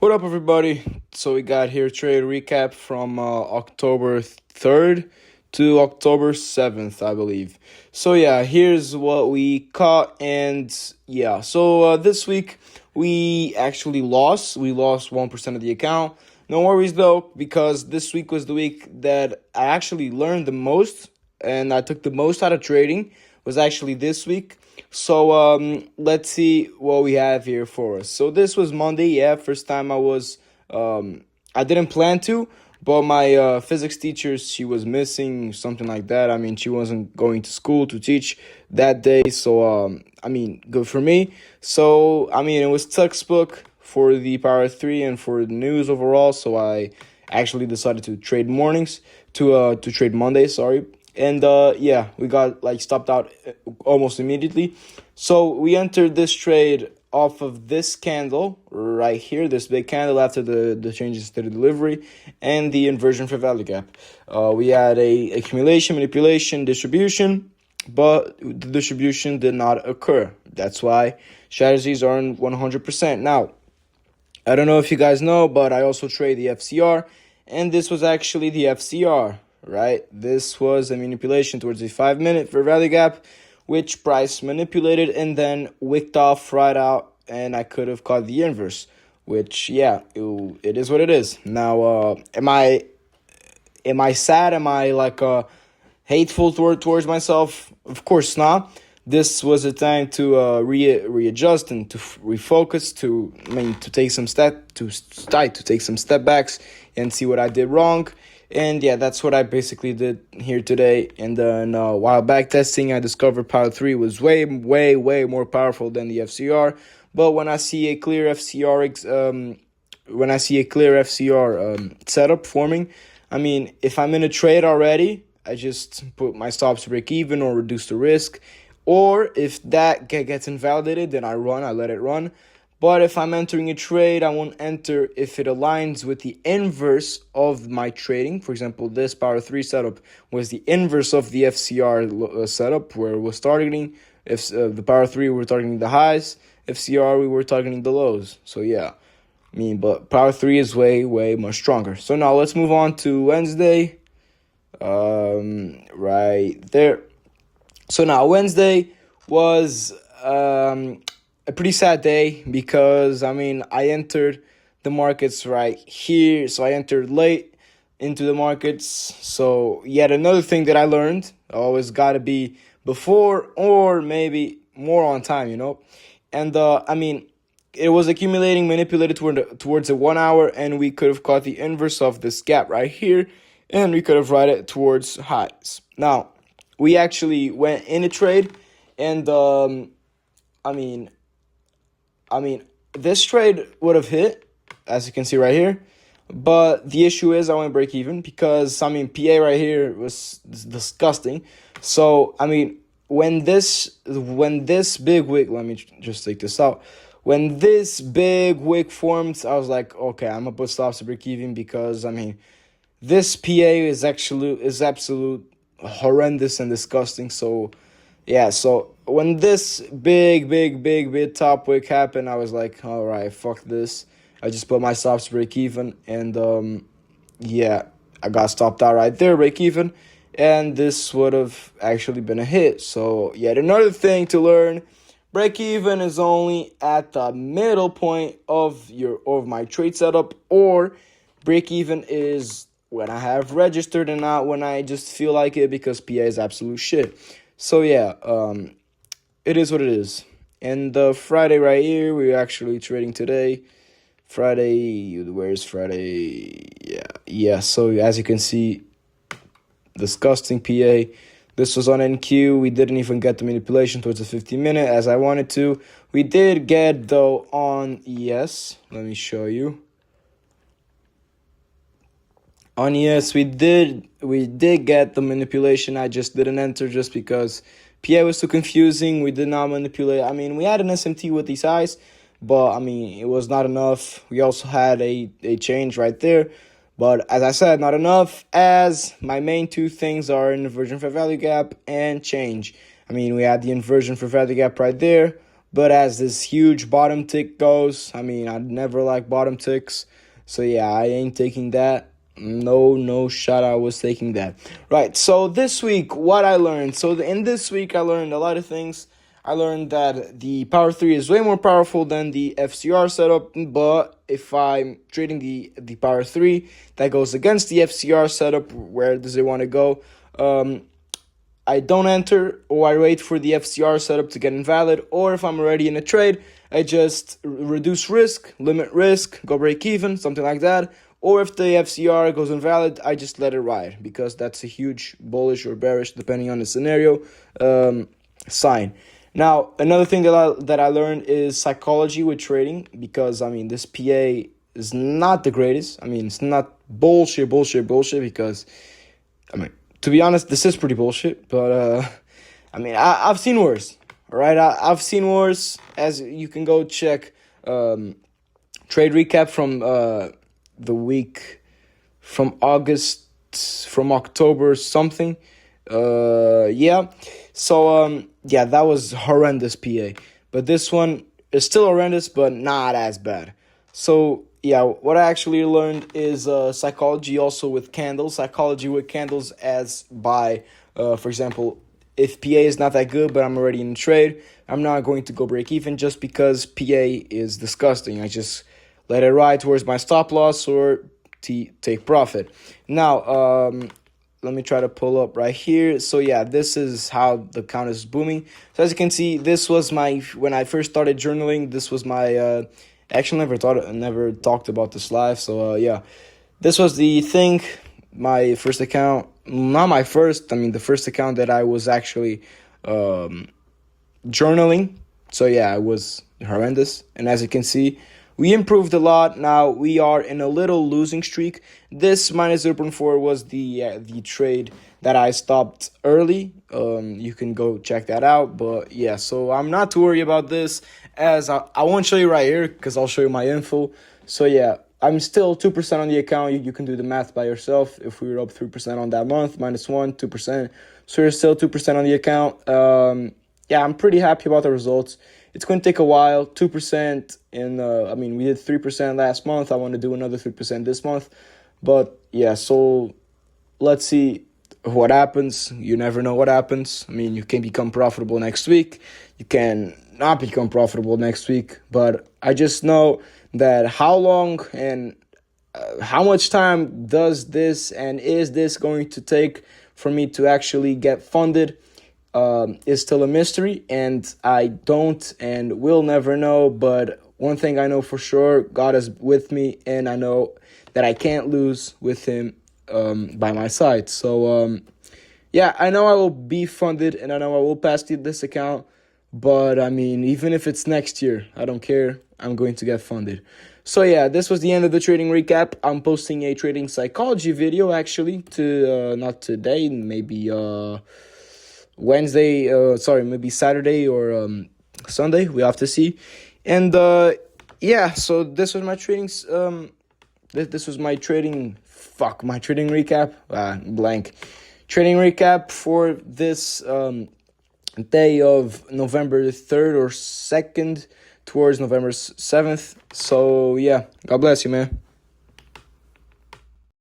What up, everybody? So we got here trade recap from October 3rd to October 7th, I believe. So yeah, here's what we caught, and yeah. So this week we actually lost. We lost 1% of the account. No worries though, because this week was the week that I actually learned the most, and I took the most out of trading. Was actually this week. So let's see what we have here for us. So this was Monday. Yeah, first time I didn't plan to, but my physics teacher, she was missing, something like that. I mean, she wasn't going to school to teach that day. So good for me. So it was textbook for the Power 3 and for the news overall. So I actually decided to trade mornings to trade Monday. Sorry. And we got stopped out almost immediately. So we entered this trade off of this candle right here, this big candle after the changes to the delivery and the inversion for value gap. We had a accumulation, manipulation, distribution, but the distribution did not occur. That's why strategies aren't 100%. Now, I don't know if you guys know, but I also trade the FCR, and this was actually the FCR. Right, this was a manipulation towards the 5-minute for value gap, which price manipulated and then wicked off right out, and I could have caught the inverse, which it is what it is. Now, am I sad? Am I hateful towards myself? Of course not. This was a time to readjust and to refocus, to take some step backs and see what I did wrong. And yeah, that's what I basically did here today. And then while back testing, I discovered Power 3 was way more powerful than the FCR. But when I see a clear FCR, setup forming, I mean, if I'm in a trade already, I just put my stops to break even or reduce the risk. Or if that gets invalidated, then I let it run. But if I'm entering a trade, I won't enter if it aligns with the inverse of my trading. For example, this Power 3 setup was the inverse of the FCR setup, where it was targeting, if the Power 3 we were targeting the highs, FCR we were targeting the lows. So yeah, but Power 3 is way much stronger. So now let's move on to Wednesday. Right there. So now Wednesday was a pretty sad day because, I entered the markets right here. So I entered late into the markets. So yet another thing that I learned, I always got to be before or maybe more on time, And, it was accumulating, manipulated towards the 1 hour, and we could have caught the inverse of this gap right here, and we could have ride it towards highs. Now, we actually went in a trade, and, this trade would have hit, as you can see right here, but the issue is I went break even because, PA right here was disgusting. So, when this big wick, let me just take this out. When this big wick formed, I was like, okay, I'm gonna put stops to break even because, this PA is absolute horrendous and disgusting. So, yeah, so when this big top wick happened, I was like, all right, fuck this. I just put my stops to break even, and I got stopped out right there, break even, and this would have actually been a hit. So yet another thing to learn: break even is only at the middle point of my trade setup, or break even is when I have registered and not when I just feel like it because PA is absolute shit. So yeah, it is what it is. And Friday right here, we're actually trading today. Friday, where's Friday? Yeah. So as you can see, disgusting PA. This was on NQ. We didn't even get the manipulation towards the 15-minute as I wanted to. We did get though on ES. Let me show you. On ES, we did get the manipulation. I just didn't enter just because PA was too confusing. We did not manipulate. We had an SMT with these highs, but it was not enough. We also had a change right there, but as I said, not enough, as my main two things are inversion for value gap and change. We had the inversion for value gap right there, But as this huge bottom tick goes, I mean, I never like bottom ticks. So yeah, I ain't taking that. No shot I was taking that. Right, so this week, what I learned. So in this week, I learned a lot of things. I learned that the Power 3 is way more powerful than the FCR setup, but if I'm trading the Power 3, that goes against the FCR setup. Where does it want to go? I don't enter, or I wait for the FCR setup to get invalid, or if I'm already in a trade, I just reduce risk, limit risk, go break even, something like that. Or if the FCR goes invalid, I just let it ride, because that's a huge bullish or bearish, depending on the scenario, sign. Now, another thing that I learned is psychology with trading, because, I mean, this PA is not the greatest. I mean, it's not bullshit, because, I mean, to be honest, this is pretty bullshit, but, I mean, I've seen worse, all right? I've seen worse, as you can go check trade recap from the week from October something. Yeah. So, yeah, that was horrendous PA. But this one is still horrendous, but not as bad. So, yeah, what I actually learned is psychology also with candles. Psychology with candles as by, for example, if PA is not that good, but I'm already in trade, I'm not going to go break even just because PA is disgusting. I just let it ride towards my stop loss or take profit. Now, let me try to pull up right here. So yeah, this is how the account is booming. So as you can see, this was when I first started journaling, this was my, actually never talked about this live. So yeah, this was the thing, my first account, not my first, I mean the first account that I was actually journaling. So yeah, it was horrendous. And as you can see, we improved a lot. Now we are in a little losing streak. This minus 0.4 was the trade that I stopped early. You can go check that out. But yeah, so I'm not too worried about this, as I won't show you right here because I'll show you my info. So yeah, I'm still 2% on the account. You can do the math by yourself. If we were up 3% on that month, minus 1, 2%. So you're still 2% on the account. Yeah, I'm pretty happy about the results. It's going to take a while, 2%, and I mean, we did 3% last month. I want to do another 3% this month. But yeah, so let's see what happens. You never know what happens. I mean, you can become profitable next week. You can not become profitable next week. But I just know that how long and how much time does this and is this going to take for me to actually get funded is still a mystery, and I don't and will never know. But one thing I know for sure, God is with me, and I know that I can't lose with him by my side. So yeah, I know I will be funded, and I know I will pass this account. But I mean, even if it's next year, I don't care. I'm going to get funded. So yeah, this was the end of the trading recap. I'm posting a trading psychology video actually to not today, maybe Wednesday, maybe Saturday or Sunday. We have to see. And yeah, so this was my trading. This was my trading. My trading recap. Blank. Trading recap for this day of November 3rd or 2nd towards November 7th. So yeah, God bless you, man.